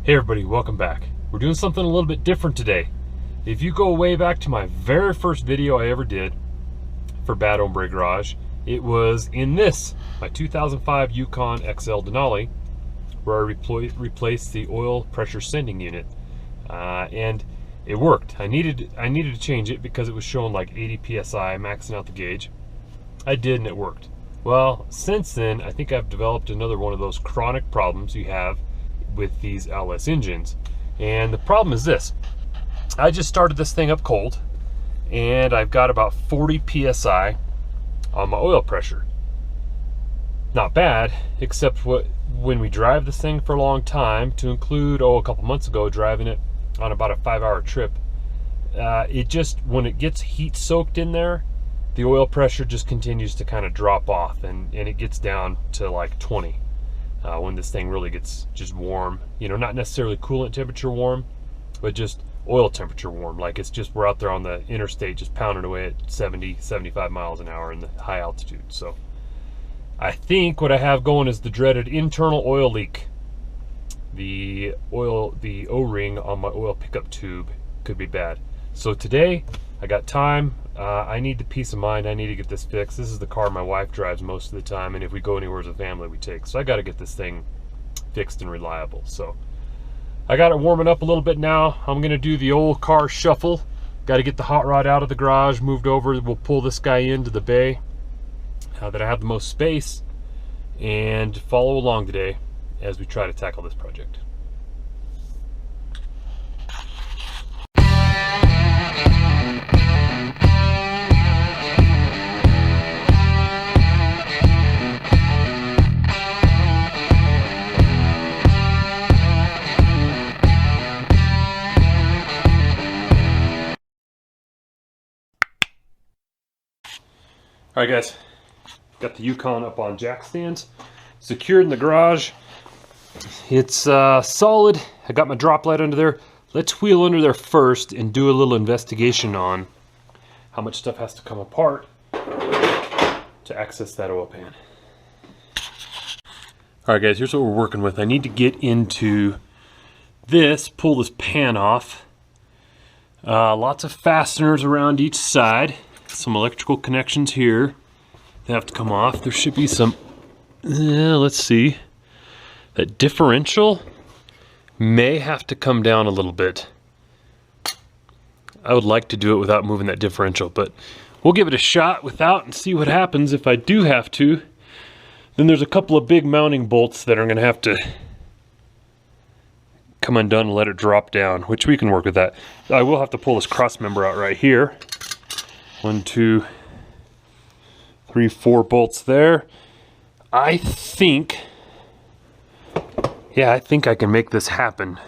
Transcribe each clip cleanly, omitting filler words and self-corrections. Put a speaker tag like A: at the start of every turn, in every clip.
A: Hey everybody, welcome back. We're doing something a little bit different today. If you go way back to my very first video I ever did for Bad Hombre Garage, it was in this, my 2005 Yukon XL Denali, where I replaced the oil pressure sending unit. And it worked. I needed to change it because it was showing like 80 PSI, maxing out the gauge. I did, and it worked. Well, since then, I think I've developed another one of those chronic problems you have with these LS engines. And the problem is this: I just started this thing up cold and I've got about 40 PSI on my oil pressure. Not bad, except when we drive this thing for a long time, to include a couple months ago driving it on about a 5-hour trip, it just, when it gets heat soaked in there, the oil pressure just continues to kind of drop off, and it gets down to like 20. When this thing really gets just warm, you know, not necessarily coolant temperature warm, but just oil temperature warm. Like it's just, we're out there on the interstate just pounding away at 70, 75 miles an hour in the high altitude. So I think what I have going is the dreaded internal oil leak. The O-ring on my oil pickup tube could be bad. So today I got time. I need the peace of mind. I need to get this fixed. This is the car my wife drives most of the time, and if we go anywhere as a family, we take. So I got to get this thing fixed and reliable. So I got it warming up a little bit now. I'm going to do the old car shuffle. Got to get the hot rod out of the garage, moved over. We'll pull this guy into the bay that I have the most space, and follow along today as we try to tackle this project. All right, guys, got the Yukon up on jack stands, secured in the garage. It's solid. I got my drop light under there. Let's wheel under there first and do a little investigation on how much stuff has to come apart to access that oil pan. All right, guys, here's what we're working with. I need to get into this, pull this pan off. Lots of fasteners around each side. Some electrical connections here. They have to come off. There should be some, let's see. That differential may have to come down a little bit. I would like to do it without moving that differential, but we'll give it a shot without and see what happens. If I do have to, then there's a couple of big mounting bolts that are going to have to come undone and let it drop down, which we can work with that. I will have to pull this cross member out right here. 1, 2, 3, 4 bolts there. I think I can make this happen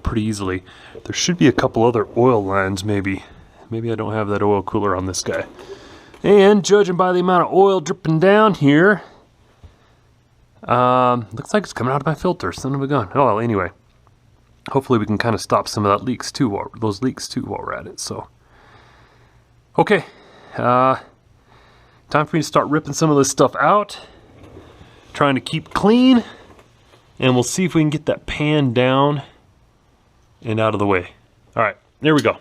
A: pretty easily. There should be a couple other oil lines, maybe. Maybe I don't have that oil cooler on this guy. And judging by the amount of oil dripping down here, looks like it's coming out of my filter. Son of a gun. Oh well, anyway. Hopefully we can kind of stop some of those leaks too while we're at it. So, okay. Time for me to start ripping some of this stuff out. Trying to keep clean. And we'll see if we can get that pan down and out of the way. All right, there we go.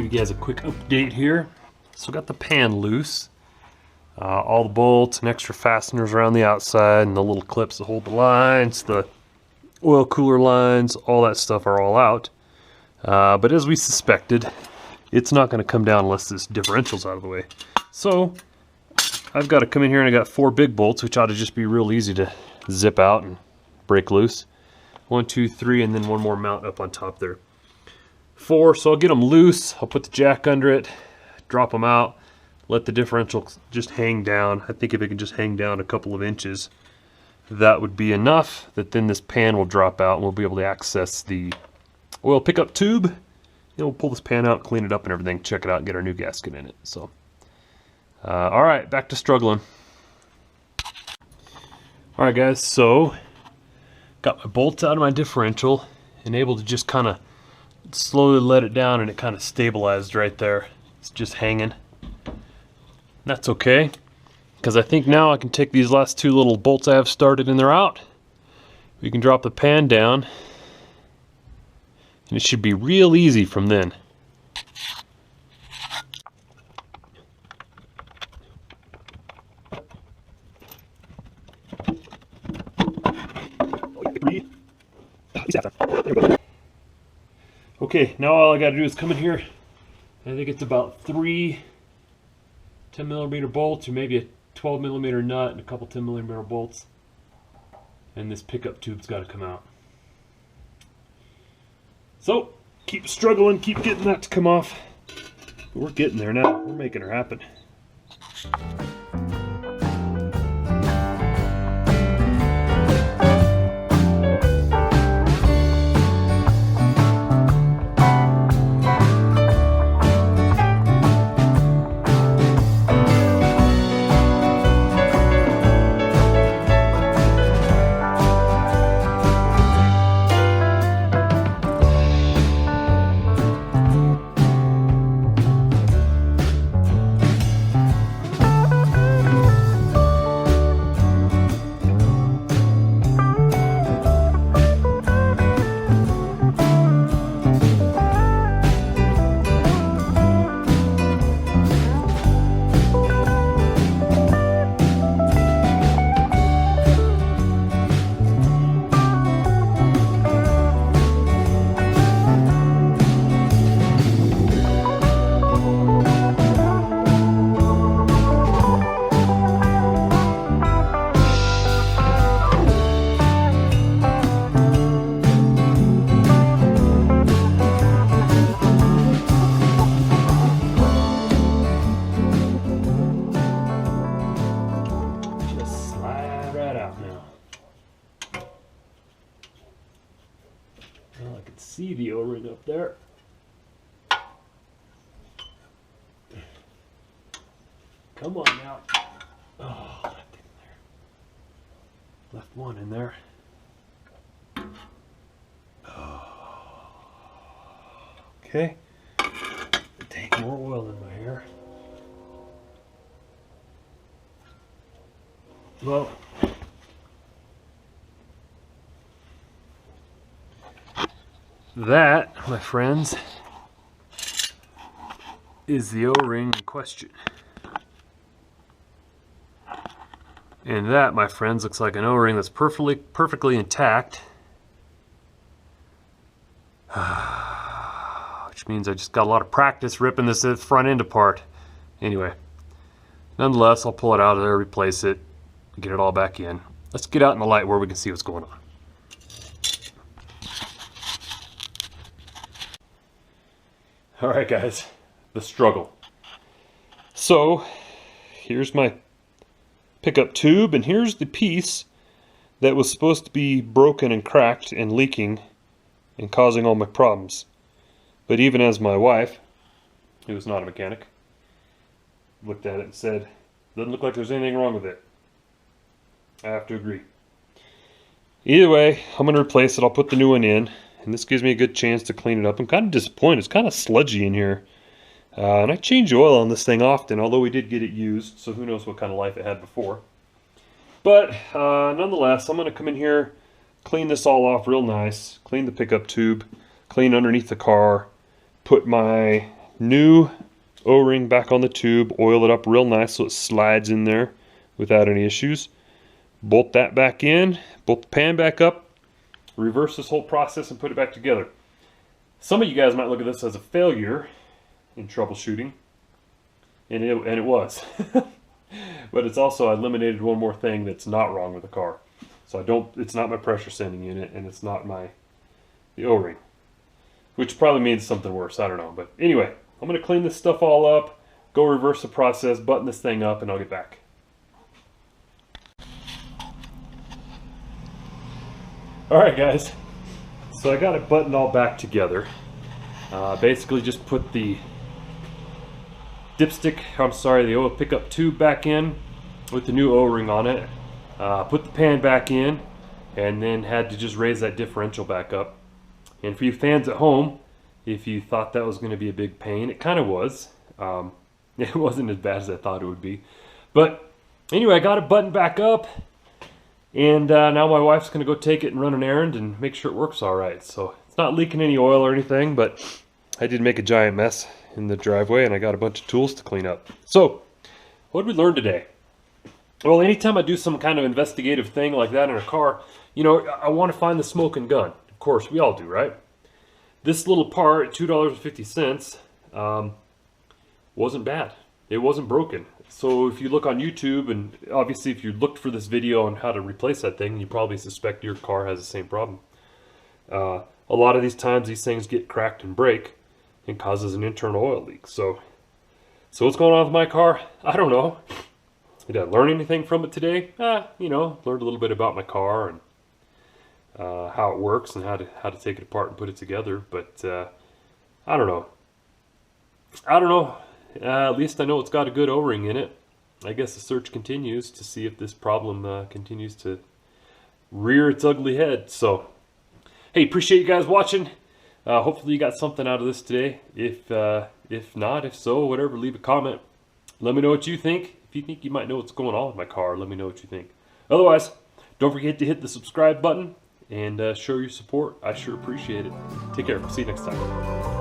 A: give you guys a quick update here. So got the pan loose. All the bolts and extra fasteners around the outside and the little clips that hold the lines, the oil cooler lines, all that stuff are all out. But as we suspected, it's not going to come down unless this differential's out of the way. So I've got to come in here and I got 4 big bolts, which ought to just be real easy to zip out and break loose. 1, 2, 3, and then one more mount up on top there. 4, so I'll get them loose. I'll put the jack under it, drop them out, let the differential just hang down. I think if it can just hang down a couple of inches, that would be enough, that then this pan will drop out and we'll be able to access the oil pickup tube. And we'll pull this pan out, clean it up and everything, check it out and get our new gasket in it. So, all right, back to struggling. All right guys, so got my bolts out of my differential and able to just kind of slowly let it down, and it kind of stabilized right there. It's just hanging. That's okay, because I think now I can take these last 2 little bolts I have started and they're out. We can drop the pan down and it should be real easy from then. Okay, now all I got to do is come in here. I think it's about 3 10mm bolts, or maybe a 12mm nut and a couple 10mm bolts. And this pickup tube's got to come out. So, keep struggling, keep getting that to come off. But we're getting there now. We're making her happen. See the O-ring up there. Come on now. Oh, left it in there. Left one in there. Oh. Okay. Take more oil in my hair. Well, that, my friends, is the O-ring in question. And that, my friends, looks like an O-ring that's perfectly intact. Which means I just got a lot of practice ripping this front end apart. Anyway, nonetheless, I'll pull it out of there, replace it, get it all back in. Let's get out in the light where we can see what's going on. Alright guys, the struggle. So, here's my pickup tube, and here's the piece that was supposed to be broken and cracked and leaking and causing all my problems. But even as my wife, who is not a mechanic, looked at it and said, doesn't look like there's anything wrong with it. I have to agree. Either way, I'm going to replace it. I'll put the new one in. And this gives me a good chance to clean it up. I'm kind of disappointed. It's kind of sludgy in here. And I change oil on this thing often, although we did get it used, so who knows what kind of life it had before. But nonetheless, I'm going to come in here, clean this all off real nice, clean the pickup tube, clean underneath the car, put my new O-ring back on the tube, oil it up real nice so it slides in there without any issues. Bolt that back in, bolt the pan back up, reverse this whole process and put it back together. Some of you guys might look at this as a failure in troubleshooting, and it was. But it's also, I eliminated one more thing that's not wrong with the car. So it's not my pressure sending unit, and it's not the O-ring, which probably means something worse, I don't know. But anyway, I'm going to clean this stuff all up, go reverse the process, button this thing up, and I'll get back. Alright guys, so I got it buttoned all back together. Basically just put the the oil pickup tube back in with the new O-ring on it. Put the pan back in, and then had to just raise that differential back up. And for you fans at home, if you thought that was going to be a big pain, it kind of was. It wasn't as bad as I thought it would be. But anyway, I got it buttoned back up. And now my wife's going to go take it and run an errand and make sure it works all right. So it's not leaking any oil or anything, but I did make a giant mess in the driveway, and I got a bunch of tools to clean up. So what did we learn today? Well, anytime I do some kind of investigative thing like that in a car, you know, I want to find the smoking gun. Of course, we all do, right? This little part, $2.50, wasn't bad. It wasn't broken. So if you look on YouTube, and obviously if you looked for this video on how to replace that thing, you probably suspect your car has the same problem. A lot of these times these things get cracked and break and causes an internal oil leak. So what's going on with my car? I don't know. Did I learn anything from it today? You know, learned a little bit about my car and how it works and how to take it apart and put it together. But I don't know. At least I know it's got a good O-ring in it. I guess the search continues to see if this problem continues to rear its ugly head. So, hey, appreciate you guys watching. Hopefully you got something out of this today. If not, if so, whatever, leave a comment. Let me know what you think. If you think you might know what's going on with my car, let me know what you think. Otherwise, don't forget to hit the subscribe button and show your support. I sure appreciate it. Take care. See you next time.